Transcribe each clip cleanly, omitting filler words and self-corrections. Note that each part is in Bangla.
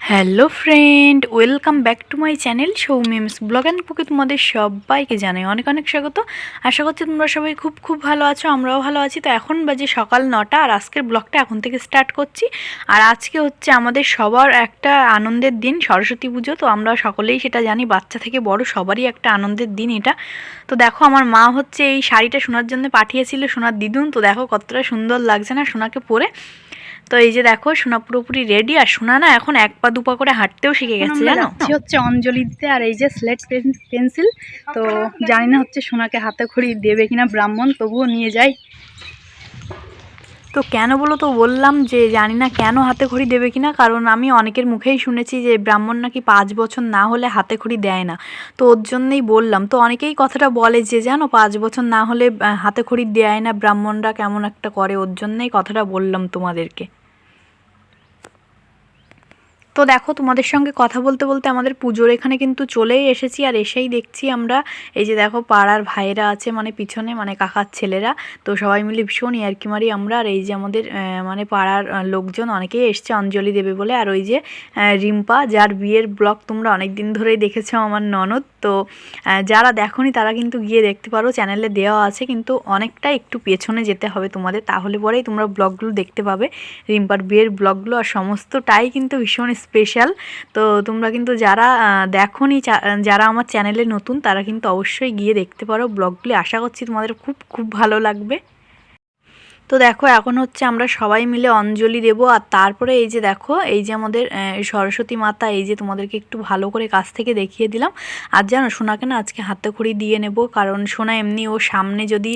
Hello friend, welcome back to my channel Soumim's blog and cook. তোমাদের সবাইকে জানাই অনেক অনেক স্বাগত। আশা করছি তোমরা সবাই খুব খুব ভালো আছো, আমরাও ভালো আছি। তো এখন বাজে সকাল 9টা আর আজকের ব্লগটা এখন থেকে স্টার্ট করছি। আর আজকে হচ্ছে আমাদের সবার একটা আনন্দের দিন, সরস্বতী পুজো। তো আমরা সকলেই সেটা জানি, বাচ্চা থেকে বড় সবারই একটা আনন্দের দিন এটা। তো দেখো আমার মা হচ্ছে এই শাড়িটা সোনার জন্য পাঠিয়েছিল, সোনার দিদুন। তো দেখো কতটা সুন্দর লাগছে না সোনাকে পরে। তো এই যে দেখো সোনা পুরোপুরি রেডি। আর সোনা না এখন এক পা দুপা করে হাঁটতেও শিখে গেছে, জানো। হচ্ছে অঞ্জলি দিতে, আর এই যে স্লেট পেন্সিল। তো জানি না হচ্ছে সোনাকে হাতে খড়ি দেবে কিনা ব্রাহ্মণ, তবুও নিয়ে যাই। তো কেন বলো তো, বললাম যে জানি না কেন হাতে খড়ি দেবে কিনা, কারণ আমি অনেকের মুখেই শুনেছি যে ব্রাহ্মণ নাকি 5 বছর না হলে হাতে খড়ি দেয় না। তো ওর জন্যই বললাম। তো অনেকেই কথাটা বলে যে জানো 5 বছর না হলে হাতে খড়ি দেয় না, ব্রাহ্মণরা কেমন একটা করে, ওর জন্যই কথাটা বললাম তোমাদেরকে। তো দেখো তোমাদের সঙ্গে কথা বলতে বলতে আমাদের পুজোর এখানে কিন্তু চলেই এসেছি। আর এসেই দেখছি আমরা এই যে দেখো পাড়ার ভাইয়েরা আছে, মানে পিছনে, মানে কাকার ছেলেরা। তো সবাই মিলে ভীষণ ইয়ার্কি মারি আমরা। আর এই যে আমাদের মানে পাড়ার লোকজন অনেকেই এসছে অঞ্জলি দেবে বলে। আর ওই যে রিম্পা, যার বিয়ের ব্লগ তোমরা অনেক দিন ধরেই দেখেছো, আমার ননদ। তো যারা দেখোনি তারা কিন্তু গিয়ে দেখতে পারো, চ্যানেলে দেওয়া আছে। কিন্তু অনেকটা একটু পেছনে যেতে হবে তোমাদের, তাহলে পরেই তোমরা ব্লগগুলো দেখতে পাবে, রিম্পার বিয়ের ব্লগগুলো। আর সমস্তটাই কিন্তু ভীষণ স্পেশাল। তো তোমরা কিন্তু যারা দেখোনি, যারা আমার চ্যানেলে নতুন, তারা কিন্তু অবশ্যই গিয়ে দেখতে পারো ব্লগগুলি। আশা করছি তোমাদের খুব খুব ভালো লাগবে। তো দেখো এখন হচ্ছে আমরা সবাই মিলে অঞ্জলি দেব। আর তারপরে এই যে দেখো, এই যে আমাদের সরস্বতী মাতা, এই যে তোমাদেরকে একটু ভালো করে কাছ থেকে দেখিয়ে দিলাম। আর জানো সোনাকে না আজকে হাতে খড়ি দিয়ে নেব, কারণ সোনা এমনি ও সামনে যদি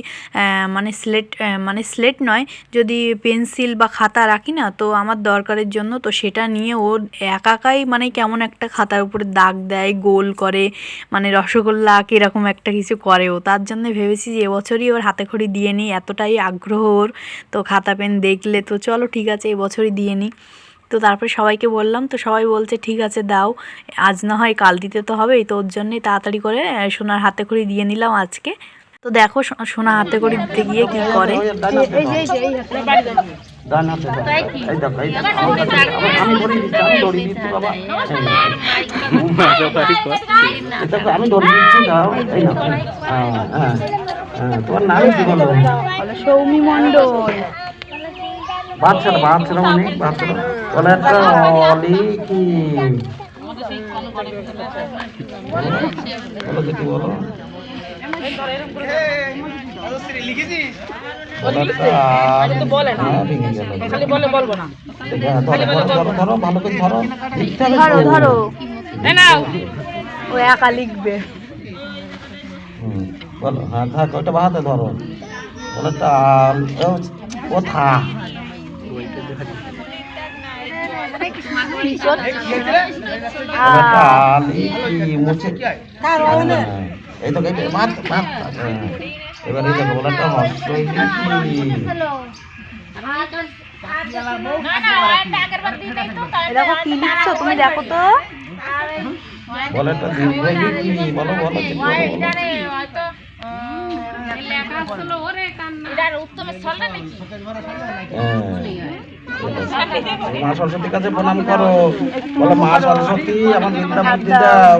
মানে স্লেট নয়, যদি পেন্সিল বা খাতা রাখি না, তো আমার দরকারের জন্য, তো সেটা নিয়ে ও একাই মানে কেমন একটা খাতার উপরে দাগ দেয়, গোল করে, মানে রসগোল্লা এরকম একটা কিছু করে ও। তার জন্য ভেবেছি যে এবছরই ওর হাতে খড়ি দিয়ে নিই, এতটাই আগ্রহ ওর। তো খাতা পেন দেখলে তো চলো ঠিক আছে এবছরই দিয়ে নিই। তো তারপরে সবাইকে বললাম, তো সবাই বলছে ঠিক আছে দাও, আজ না হয় কাল দিতে তো হবেই। তো ওর জন্যই তাড়াতাড়ি করে সোনার হাতে খড়ি দিয়ে নিলাম আজকে। তো দেখো সোনা হাতে খড়ি দিতে গিয়ে কি করে। তোমার নাম কি বলো? সৌমি মণ্ডল। বাচ্চারা বাচ্চারা মানে বাচ্চারা বলে একটা অলি কি বলো দেখি বলো। ধরো ধরো, ও একা লিখবে। বলো, হ্যাঁ থাক, ওইটা বাহাতে ধরো। বলে কোথা এই তো এবার এই বলে একটা হস্ত দেখো কি লিখছো তুমি, দেখো তো। বলে একটা দীর্ঘ কি বলো বলো মা সরস্বতীর কাছে প্রণাম করো। বলো মা সরস্বতী আমার বিদ্যা বুদ্ধি দাও,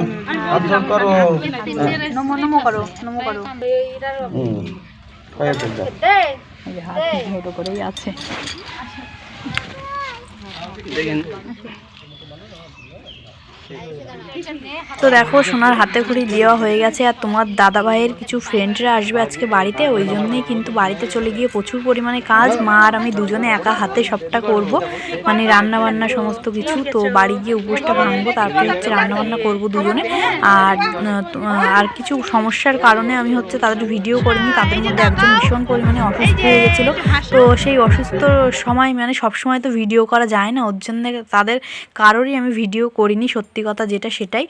অর্জন করো। নমো নমো করো, নমো করো। হাত করেই আছে। তো দেখো সোনার হাতে খড়ি দেওয়া হয়ে গেছে। আর তোমার দাদা ভাইয়ের কিছু ফ্রেন্ডরা আসবে আজকে বাড়িতে, ওই জন্যই কিন্তু বাড়িতে চলে গিয়ে প্রচুর পরিমাণে কাজ। মা আর আমি দুজনে একা হাতে সবটা করব, মানে রান্না বান্না সমস্ত কিছু। তো বাড়ি গিয়ে উপোসটা ভাঙবো, তারপরে হচ্ছে রান্না বান্না করবো দুজনে। আর কিছু সমস্যার কারণে আমি হচ্ছে তাদের ভিডিও করিনি। তাদের মধ্যে একজন ভীষণ পরিমাণে অসুস্থ হয়ে গেছিলো। তো সেই অসুস্থ সময়, মানে সবসময় তো ভিডিও করা যায় না, ওর জন্য তাদের কারোরই আমি ভিডিও করিনি, সত্যি কথা যেটা সেটাই।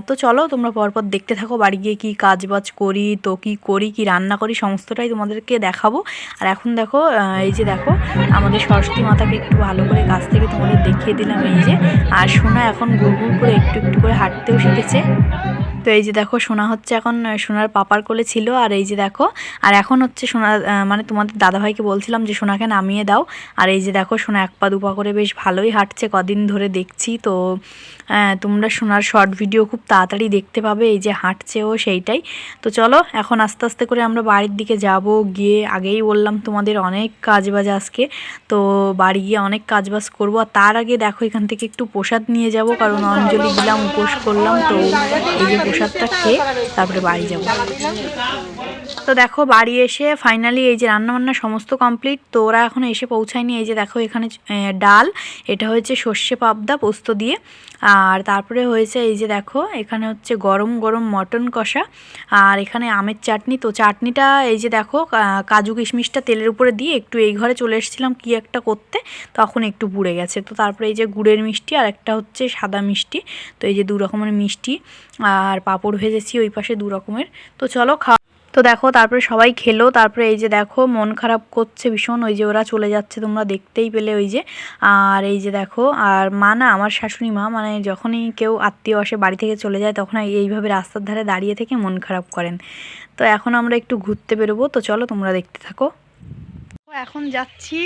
তো চলো তোমরা পরপর দেখতে থাকো বাড়ি গিয়ে কী কাজ বাজ করি, তো কী করি, কী রান্না করি, সমস্তটাই তোমাদেরকে দেখাবো। আর এখন দেখো এই যে দেখো আমাদের সরস্বতী মাতাকে একটু ভালো করে কাছ থেকে তোমাদের দেখিয়ে দিলাম, এই যে। আর সোনা এখন ঘুর ঘুর করে একটু একটু করে হাঁটতেও শিখেছে। তো এই যে দেখো সোনা হচ্ছে এখন সোনার পাপার কোলে ছিল। আর এই যে দেখো, আর এখন হচ্ছে সোনা মানে তোমাদের দাদাভাইকে বলছিলাম যে সোনাকে নামিয়ে দাও। আর এই যে দেখো সোনা এক পা দুপা করে বেশ বেশ ভালোই হাঁটছে কদিন ধরে দেখছি। তো তোমরা সোনার শর্ট ভিডিও খুব তাড়াতাড়ি দেখতে পাবে, এই যে হাঁটছে ও সেইটাই। তো চলো এখন আস্তে আস্তে করে আমরা বাড়ির দিকে যাব। গিয়ে আগেই বললাম তোমাদের অনেক কাজবাজ আজকে, তো বাড়ি গিয়ে অনেক কাজবাজ করবো। আর তার আগে দেখো এখান থেকে একটু প্রসাদ নিয়ে যাব, কারণ অঞ্জলি দিলাম, উপোস করলাম। তো এই যে প্রসাদটা খেয়ে তারপরে বাড়ি যাব। তো দেখো বাড়ি এসে ফাইনালি এই যে রান্নাবান্না সমস্ত কমপ্লিট। তো ওরা এখন এসে পৌঁছায়নি। এই যে দেখো এখানে ডাল, এটা হয়েছে সর্ষে পাবদা পোস্ত দিয়ে। আর তারপরে হয়েছে এই যে দেখো এখানে হচ্ছে গরম গরম মটন কষা, আর এখানে আমের চাটনি। তো চাটনিটা এই যে দেখো কাজু কিশমিশটা তেলের উপরে দিয়ে একটু এই ঘরে চলে এসেছিলাম কি একটা করতে, তখন একটু পুড়ে গেছে। তো তারপরে এই যে গুড়ের মিষ্টি আর একটা হচ্ছে সাদা মিষ্টি। তো এই যে 2 রকমের মিষ্টি, আর পাঁপড় ভেজেছি ওই পাশে 2 রকমের। তো চলো খাওয়া। তো দেখো তারপরে সবাই খেলো। তারপরে এই যে দেখো মন খারাপ করছে ভীষণ, ওই যে ওরা চলে যাচ্ছে, তোমরা দেখতেই পেলে ওই যে। আর এই যে দেখো, আর মা না, আমার শাশুড়ি মা, মানে যখনই কেউ আত্মীয় আসে বাড়ি থেকে চলে যায় তখন এইভাবে রাস্তার ধারে দাঁড়িয়ে থেকে মন খারাপ করেন। তো এখন আমরা একটু ঘুরতে বেরোবো, তো চলো তোমরা দেখতে থাকো। এখন যাচ্ছি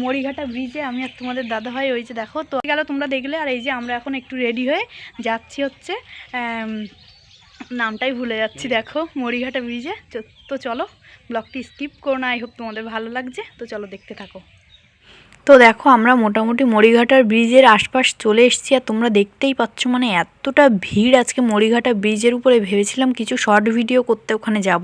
মরিঘাটা ব্রিজে, আমি আর তোমাদের দাদাভাই। ওই যে দেখো তো গেল, তোমরা দেখলে। আর এই যে আমরা এখন একটু রেডি হয়ে যাচ্ছি হচ্ছে নামটাই ভুলে যাচ্ছি, দেখো মরিঘাটা ব্রিজে। তো চলো ব্লগটি স্কিপ করো না, আই হোপ তোমাদের ভালো লাগছে। তো চলো দেখতে থাকো। তো দেখো আমরা মোটামুটি মরিঘাটার ব্রিজের আশপাশ চলে এসেছি, আর তোমরা দেখতেই পাচ্ছ মানে এতটা ভিড় আজকে মরিঘাটা ব্রিজের উপরে। ভেবেছিলাম কিছু শর্ট ভিডিও করতে ওখানে যাব,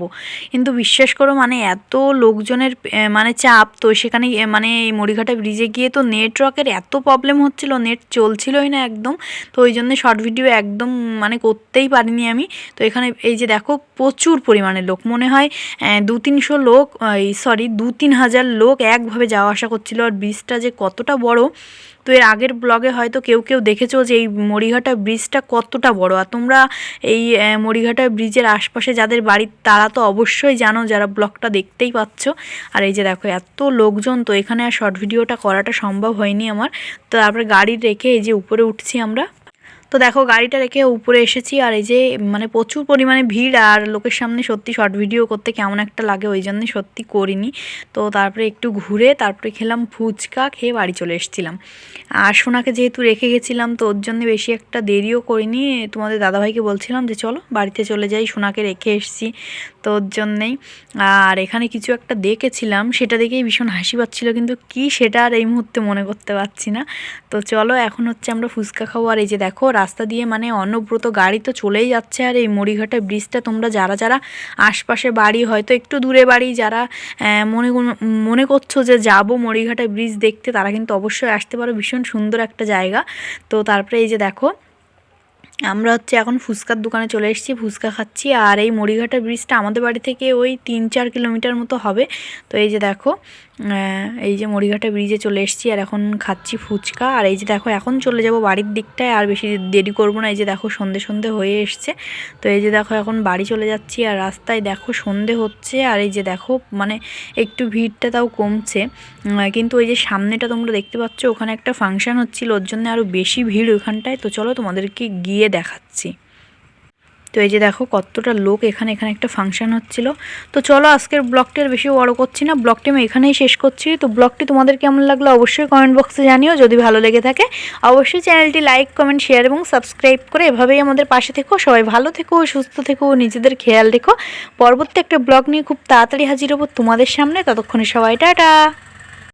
কিন্তু বিশ্বাস করো মানে এত লোকজনের মানে চাপ। তো সেখানে মানে এই মরিঘাটা ব্রিজে গিয়ে তো নেটওয়ার্কের এত প্রবলেম হচ্ছিল, নেট চলছিলই না একদম। তো ওই জন্য শর্ট ভিডিও একদম মানে করতেই পারিনি আমি। তো এখানে এই যে দেখো প্রচুর পরিমাণে লোক, মনে হয় 200-300 লোক, সরি 2-3 হাজার লোক একভাবে যাওয়া আসা করছিল। আর ব্রিজটা যে কতটা বড়, তো এর আগের ব্লগে হয়তো কেউ কেউ দেখেছো যে এই মরিঘাটা ব্রিজটা কতটা বড়। আর তোমরা এই মরিঘাটা ব্রিজের আশপাশে যাদের বাড়ি তারা তো অবশ্যই জানো, যারা ব্লগটা দেখতেই পাচ্ছ। আর এই যে দেখো এত লোকজন, তো এখানে আর শর্ট ভিডিওটা করাটা সম্ভব হয়নি আমার। তো তারপরে গাড়ি রেখে এই যে উপরে উঠছি আমরা। তো দেখো গাড়িটা রেখে উপরে এসেছি, আর এই যে মানে প্রচুর পরিমাণে ভিড়, আর লোকের সামনে সত্যি শর্ট ভিডিও করতে কেমন একটা লাগে, ওই জন্যই সত্যি করিনি। তো তারপরে একটু ঘুরে তারপরে খেলাম ফুচকা, খেয়ে বাড়ি চলে এসেছিলাম। আর সোনাকে যেহেতু রেখে গেছিলাম তো ওর জন্য বেশি একটা দেরিও করিনি। তোমাদের দাদাভাইকে বলছিলাম যে চলো বাড়িতে চলে যাই, সোনাকে রেখে এসেছি, তো ওর জন্যেই। আর এখানে কিছু একটা দেখেছিলাম, সেটা দেখেই ভীষণ হাসি পাচ্ছিলো, কিন্তু কি সেটা আর এই মুহূর্তে মনে করতে পারছি না। তো চলো এখন হচ্ছে আমরা ফুচকা খাবো। আর এই যে দেখো রাস্তা দিয়ে মানে অনবরত গাড়ি তো চলেই যাচ্ছে। আর এই মরিঘাটা ব্রিজটা তোমরা যারা যারা আশপাশে বাড়ি, হয়তো একটু দূরে বাড়ি, যারা মনে করছো যে যাবো মরিঘাটা ব্রিজ দেখতে, তারা কিন্তু অবশ্যই আসতে পারো, ভীষণ সুন্দর একটা জায়গা। তো তারপরে এই যে দেখো আমরা হচ্ছে এখন ফুচকার দোকানে চলে এসেছি, ফুচকা খাচ্ছি। আর এই মরিঘাটা ব্রিজটা আমাদের বাড়ি থেকে ওই 3-4 কিলোমিটার মতো হবে। তো এই যে দেখো এই যে মরিঘাটা ব্রিজে চলে এসেছি, আর এখন খাচ্ছি ফুচকা। আর এই যে দেখো এখন চলে যাব বাড়ির দিকটায়, আর বেশি দেরি করবো না। এই যে দেখো সন্ধে সন্ধে হয়ে এসছে। তো এই যে দেখো এখন বাড়ি চলে যাচ্ছি, আর রাস্তায় দেখো সন্ধে হচ্ছে। আর এই যে দেখো মানে একটু ভিড়টা তাও কমছে, কিন্তু ওই যে সামনেটা তোমরা দেখতে পাচ্ছ, ওখানে একটা ফাংশন হচ্ছিল, ওর জন্য আরও বেশি ভিড় ওখানটায়। তো চলো তোমাদেরকে গিয়ে দেখাচ্ছি। তো এই যে দেখো কতটা লোক এখানে একটা ফাংশন হচ্ছিল। তো চলো আজকের ব্লগটি আর বেশি বড় করছি না, ব্লগটি আমি এখানেই শেষ করছি। তো ব্লগটি তোমাদের কেমন লাগলো অবশ্যই কমেন্ট বক্সে জানিও। যদি ভালো লেগে থাকে অবশ্যই চ্যানেলটি লাইক, কমেন্ট, শেয়ার এবং সাবস্ক্রাইব করে এভাবেই আমাদের পাশে থেকো। সবাই ভালো থেকো, সুস্থ থেকো, নিজেদের খেয়াল রেখো। পরবর্তী একটা ব্লগ নিয়ে খুব তাড়াতাড়ি হাজির হবো তোমাদের সামনে। ততক্ষণে সবাই টাটা।